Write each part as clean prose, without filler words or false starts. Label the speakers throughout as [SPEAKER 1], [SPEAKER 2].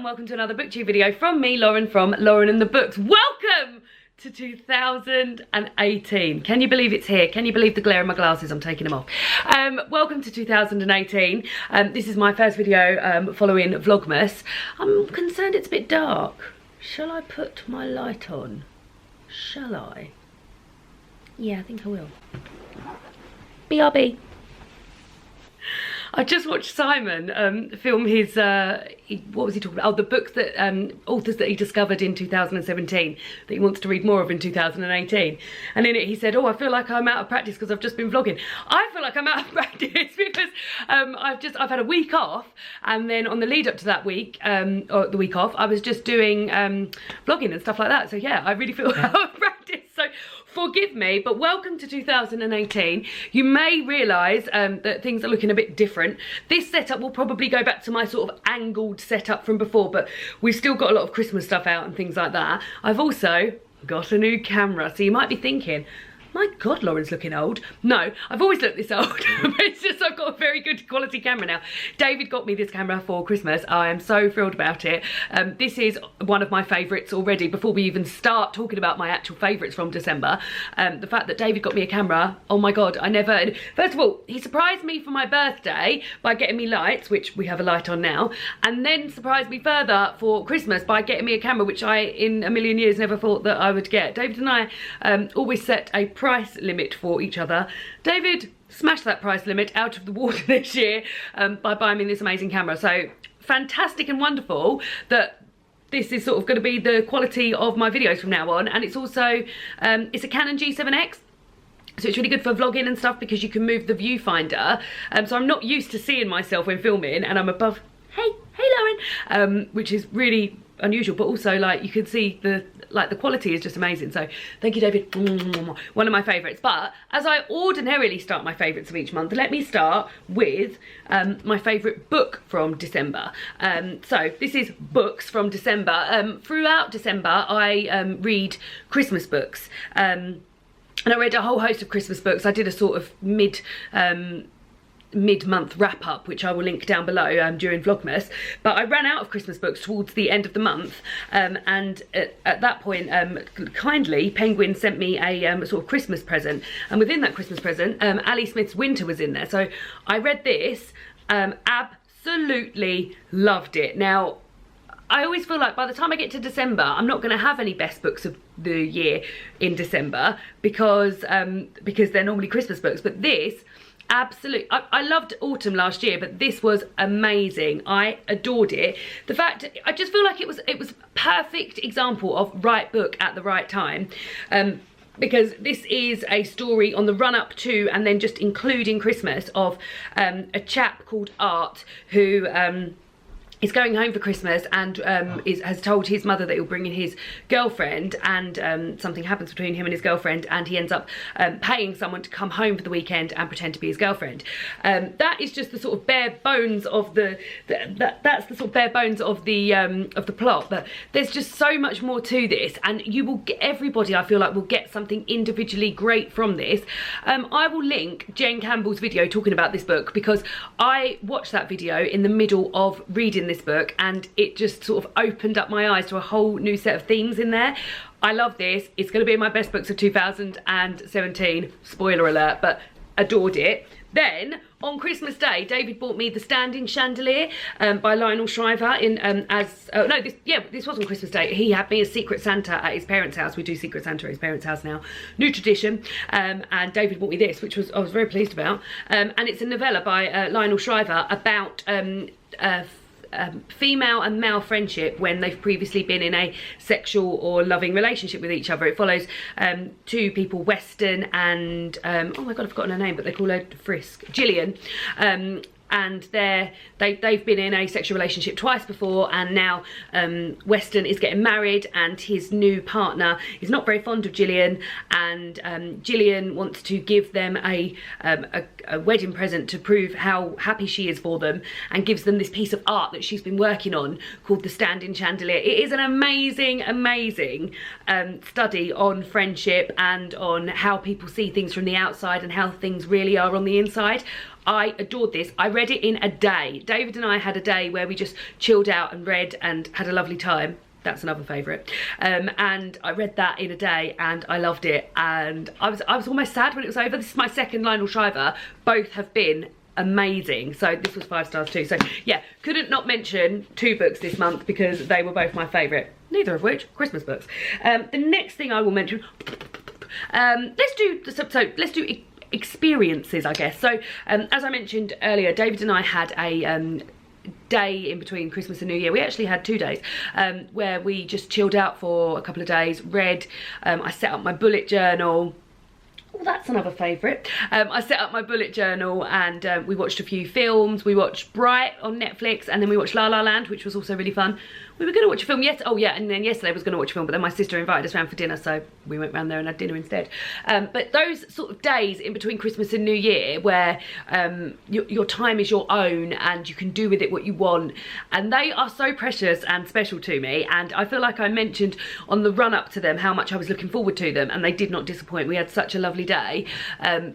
[SPEAKER 1] and welcome to another booktube video from me, Lauren, from Lauren and the Books. Welcome to 2018. Can you believe it's here? Can you believe the glare in my glasses? I'm taking them off. Welcome to 2018. This is my first video following Vlogmas. I'm concerned it's a bit dark. Shall I put my light on? Shall I? Yeah, I think I will. BRB. I just watched Simon film his, what was he talking about? Oh, the books that, authors that he discovered in 2017 that he wants to read more of in 2018. And in it he said, oh, I feel like I'm out of practice because I've just been vlogging. I feel like I'm out of practice because I've had a week off, and then on the lead up to that week, or the week off, I was just doing vlogging and stuff like that. So yeah, I really feel out of practice. So forgive me, but welcome to 2018. You may realise that things are looking a bit different. This setup will probably go back to my sort of angled setup from before, but we've still got a lot of Christmas stuff out and things like that. I've also got a new camera, so you might be thinking, my God, Lauren's looking old. No, I've always looked this old, but it's just I've got a very good quality camera now. David got me this camera for Christmas. I am so thrilled about it. This is one of my favourites already, before we even start talking about my actual favourites from December. The fact that David got me a camera, oh my God, first of all, he surprised me for my birthday by getting me lights, which we have a light on now, and then surprised me further for Christmas by getting me a camera, which I, in a million years, never thought that I would get. David and I always set a price limit for each other. David smashed that price limit out of the water this year by buying me this amazing camera. So fantastic and wonderful that this is sort of going to be the quality of my videos from now on. And it's also, it's a Canon G7X. So it's really good for vlogging and stuff because you can move the viewfinder. So I'm not used to seeing myself when filming, and I'm above, hey Lauren, which is really unusual, but also like you can see the quality is just amazing. So thank you, David. One of my favorites. But as I ordinarily start my favorites of each month, let me start with my favorite book from December. So this is books from December. Throughout December I read Christmas books, and I read a whole host of Christmas books. I did a sort of mid-month wrap-up, which I will link down below during Vlogmas, but I ran out of Christmas books towards the end of the month, and at that point, kindly, Penguin sent me a sort of Christmas present, and within that Christmas present, Ali Smith's Winter was in there, so I read this, absolutely loved it. Now, I always feel like by the time I get to December, I'm not going to have any best books of the year in December because they're normally Christmas books, but this, absolutely, I loved autumn last year, but this was amazing. I adored it. The fact, I just feel like it was a perfect example of right book at the right time. Because this is a story on the run up to and then just including Christmas of a chap called Art who is going home for Christmas and has told his mother that he'll bring in his girlfriend, and something happens between him and his girlfriend, and he ends up paying someone to come home for the weekend and pretend to be his girlfriend. That is just the sort of bare bones of that's the sort of bare bones of the plot, but there's just so much more to this, and you will get, everybody I feel like will get something individually great from this. I will link Jen Campbell's video talking about this book because I watched that video in the middle of reading this book, and it just sort of opened up my eyes to a whole new set of themes in there. I love this. It's going to be in my best books of 2017. Spoiler alert, but adored it. Then on Christmas Day, David bought me The Standing Chandelier by Lionel Shriver this was on Christmas Day. He had me a Secret Santa at his parents' house. We do Secret Santa at his parents' house now. New tradition. And David bought me this, which I was very pleased about. And it's a novella by Lionel Shriver about female and male friendship when they've previously been in a sexual or loving relationship with each other. It follows two people, Weston and oh my God, I've forgotten her name, but they call her Frisk, Gillian, and they've been in a sexual relationship twice before, and now Weston is getting married, and his new partner is not very fond of Gillian, and Gillian wants to give them a wedding present to prove how happy she is for them, and gives them this piece of art that she's been working on called The Standing Chandelier. It is an amazing, amazing study on friendship and on how people see things from the outside and how things really are on the inside. I adored this. I read it in a day. David and I had a day where we just chilled out and read and had a lovely time. That's another favourite. And I read that in a day and I loved it. And I was almost sad when it was over. This is my second Lionel Shriver. Both have been amazing. So this was 5 stars too. So yeah, couldn't not mention 2 books this month because they were both my favourite. Neither of which Christmas books. The next thing I will mention, let's do experiences, I guess. So as I mentioned earlier, David and I had a day in between Christmas and New Year. We actually had 2 days where we just chilled out for a couple of days, read, I set up my bullet journal. Oh, that's another favourite. I set up my bullet journal and we watched a few films. We watched Bright on Netflix and then we watched La La Land, which was also really fun. We were going to watch a film and then yesterday I was going to watch a film, but then my sister invited us round for dinner, so we went round there and had dinner instead. But those sort of days in between Christmas and New Year where your time is your own and you can do with it what you want, and they are so precious and special to me, and I feel like I mentioned on the run up to them how much I was looking forward to them, and they did not disappoint. We had such a lovely day,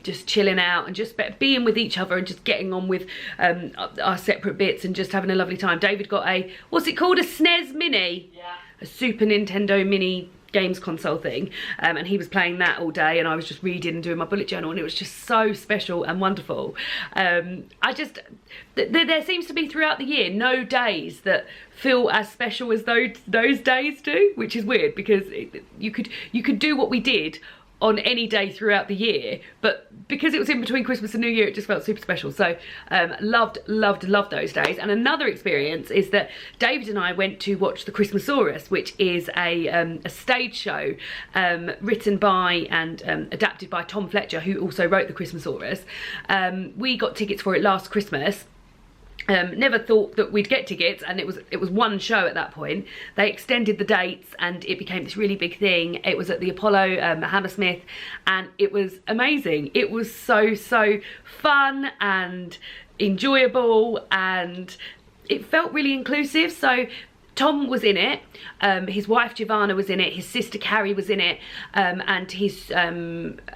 [SPEAKER 1] just chilling out and just being with each other and just getting on with our separate bits and just having a lovely time. David got a, what's it called, a SNES Mini? Yeah. A Super Nintendo Mini games console thing, and he was playing that all day and I was just reading and doing my bullet journal, and it was just so special and wonderful. There seems to be throughout the year no days that feel as special as those days do, which is weird because you could do what we did on any day throughout the year, but because it was in between Christmas and New Year, it just felt super special. So loved those days. And another experience is that David and I went to watch the Christmasaurus, which is a stage show written by and adapted by Tom Fletcher, who also wrote the Christmasaurus. We got tickets for it last Christmas. Never thought that we'd get tickets, and it was one show at that point. They extended the dates and it became this really big thing. It was at the Apollo Hammersmith, and it was amazing. It was so fun and enjoyable, and it felt really inclusive. So Tom was in it, his wife Giovanna was in it, his sister Carrie was in it, and his McFly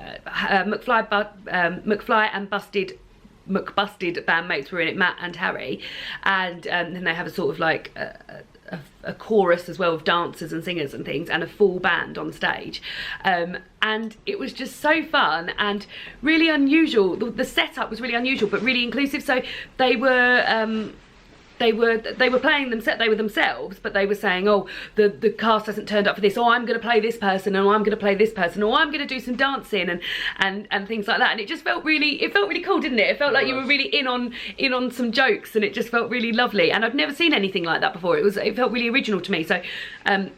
[SPEAKER 1] and McBusted bandmates were in it, Matt and Harry, and then they have a sort of like a chorus as well of dancers and singers and things, and a full band on stage, and it was just so fun and really unusual. The setup was really unusual but really inclusive. So they were playing they were themselves, but they were saying, oh, the cast hasn't turned up for this, or I'm going to play this person, and I'm going to play this person, or I'm going to do some dancing and things like that. And it just felt really cool, didn't it? It felt like you were really in on some jokes, and it just felt really lovely. And I've never seen anything like that before. It felt really original to me. So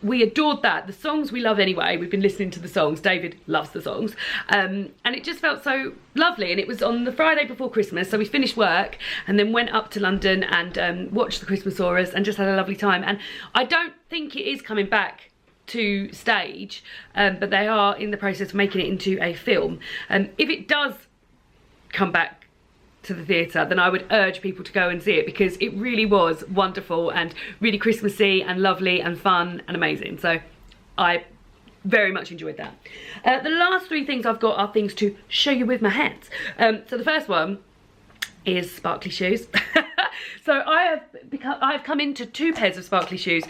[SPEAKER 1] we adored that. The songs we love anyway. We've been listening to the songs. David loves the songs, and it just felt so lovely. And it was on the Friday before Christmas, so we finished work and then went up to London and watched the Christmasaurus and just had a lovely time. And I don't think it is coming back to stage, but they are in the process of making it into a film. If it does come back to the theatre, then I would urge people to go and see it, because it really was wonderful and really Christmassy and lovely and fun and amazing. So I very much enjoyed that. The last 3 things I've got are things to show you with my hands. So the first one is sparkly shoes. So I've come into 2 pairs of sparkly shoes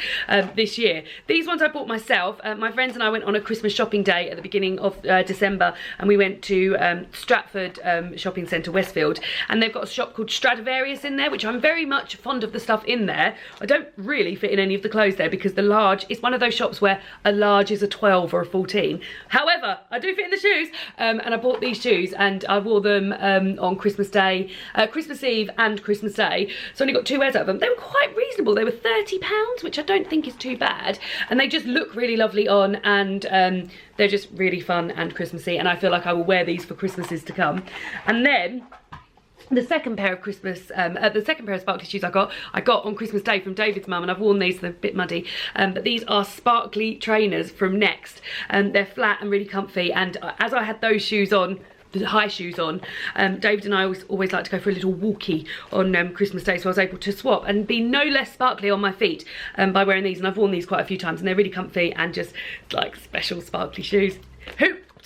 [SPEAKER 1] this year. These ones I bought myself. My friends and I went on a Christmas shopping day at the beginning of December, and we went to Stratford Shopping Centre, Westfield, and they've got a shop called Stradivarius in there, which I'm very much fond of the stuff in there. I don't really fit in any of the clothes there because the large, it's one of those shops where a large is a 12 or a 14. However, I do fit in the shoes, and I bought these shoes and I wore them on Christmas Day, Christmas Eve and Christmas Day. So I only got 2 wears out of them. They were quite reasonable. They were £30, which I don't think is too bad, and they just look really lovely on, and they're just really fun and Christmassy, and I feel like I will wear these for Christmases to come. And then the second pair of sparkly shoes I got on Christmas Day from David's mum, and I've worn these, they're a bit muddy, but these are sparkly trainers from Next, and they're flat and really comfy. And as I had those shoes on, the high shoes on, David and I always like to go for a little walkie on Christmas Day, so I was able to swap and be no less sparkly on my feet by wearing these. And I've worn these quite a few times, and they're really comfy and just like special sparkly shoes.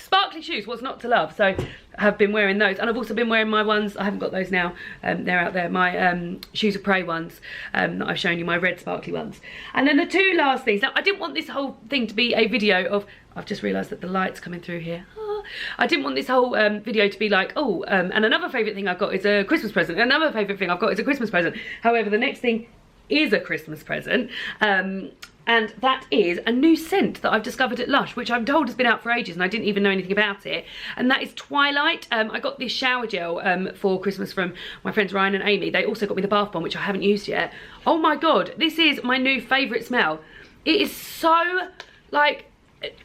[SPEAKER 1] sparkly shoes, what's not to love? So I have been wearing those, and I've also been wearing my ones, I haven't got those now, they're out there, my Shoes of Prey ones that I've shown you, my red sparkly ones. And then the two last things, now I didn't want this whole thing to be a video of, I've just realised that the light's coming through here. I didn't want this whole video to be like, oh, and another favourite thing I've got is a Christmas present, and another favourite thing I've got is a Christmas present. However, the next thing is a Christmas present, and that is a new scent that I've discovered at Lush, which I'm told has been out for ages and I didn't even know anything about it, and that is Twilight. I got this shower gel for Christmas from my friends Ryan and Amy. They also got me the bath bomb, which I haven't used yet. Oh my god, this is my new favourite smell. It is so, like,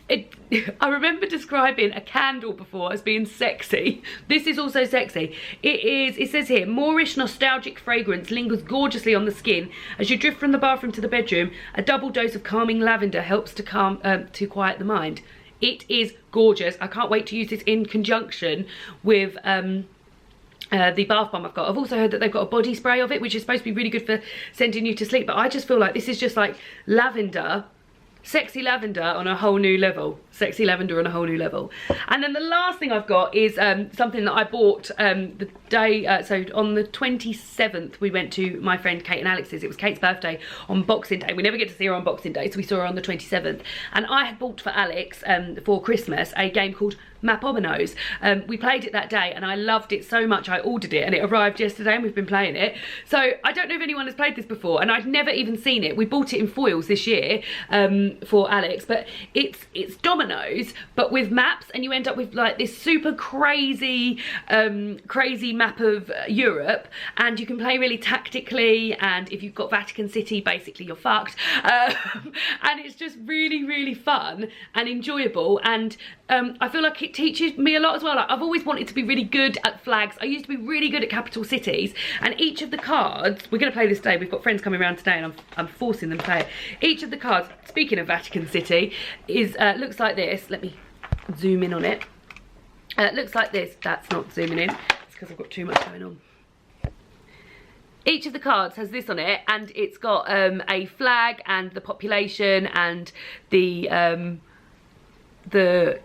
[SPEAKER 1] I remember describing a candle before as being sexy. This is also sexy. It says here, Moorish nostalgic fragrance lingers gorgeously on the skin. As you drift from the bathroom to the bedroom, a double dose of calming lavender helps to quiet the mind. It is gorgeous. I can't wait to use this in conjunction with the bath bomb I've got. I've also heard that they've got a body spray of it, which is supposed to be really good for sending you to sleep, but I just feel like this is just like lavender, sexy lavender on a whole new level. Sexy lavender on a whole new level. And then the last thing I've got is something that I bought the day, so on the 27th we went to my friend Kate and Alex's. It was Kate's birthday on Boxing Day. We never get to see her on Boxing Day, so we saw her on the 27th. And I had bought for Alex for Christmas a game called Mapomenos. We played it that day and I loved it so much I ordered it, and it arrived yesterday and we've been playing it. So I don't know if anyone has played this before, and I'd never even seen it. We bought it in foils this year for Alex, but it's dominoes but with maps, and you end up with like this super crazy crazy map of Europe, and you can play really tactically, and if you've got Vatican City basically you're fucked, and it's just really fun and enjoyable, and I feel like it teaches me a lot as well. Like, I've always wanted to be really good at flags. I used to be really good at capital cities, and each of the cards, we're going to play this today, we've got friends coming around today and I'm forcing them to play it. Each of the cards, speaking of Vatican City, is looks like this. Let me zoom in on it. Looks like this. That's not zooming in, it's because I've got too much going on. Each of the cards has this on it, and it's got a flag and the population and the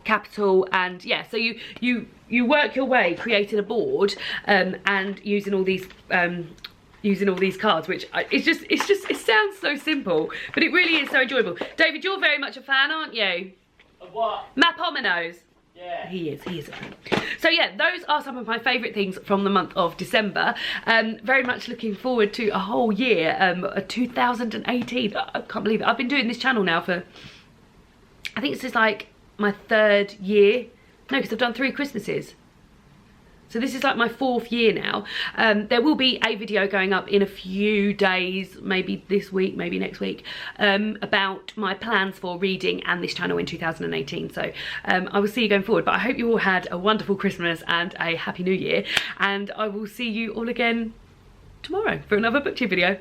[SPEAKER 1] capital, and yeah, so you work your way creating a board and using all these cards, which it sounds so simple, but it really is so enjoyable. David, you're very much a fan, aren't you?
[SPEAKER 2] Of what?
[SPEAKER 1] Mapomenos.
[SPEAKER 2] Yeah.
[SPEAKER 1] He is a fan. So yeah, those are some of my favourite things from the month of December. Very much looking forward to a whole year, 2018. I can't believe it. I've been doing this channel now for, I think this is like my 3rd year. No, because I've done 3 Christmases. So this is like my 4th year now. There will be a video going up in a few days, maybe this week, maybe next week, about my plans for reading and this channel in 2018. So I will see you going forward, but I hope you all had a wonderful Christmas and a happy new year, and I will see you all again tomorrow for another BookTube video.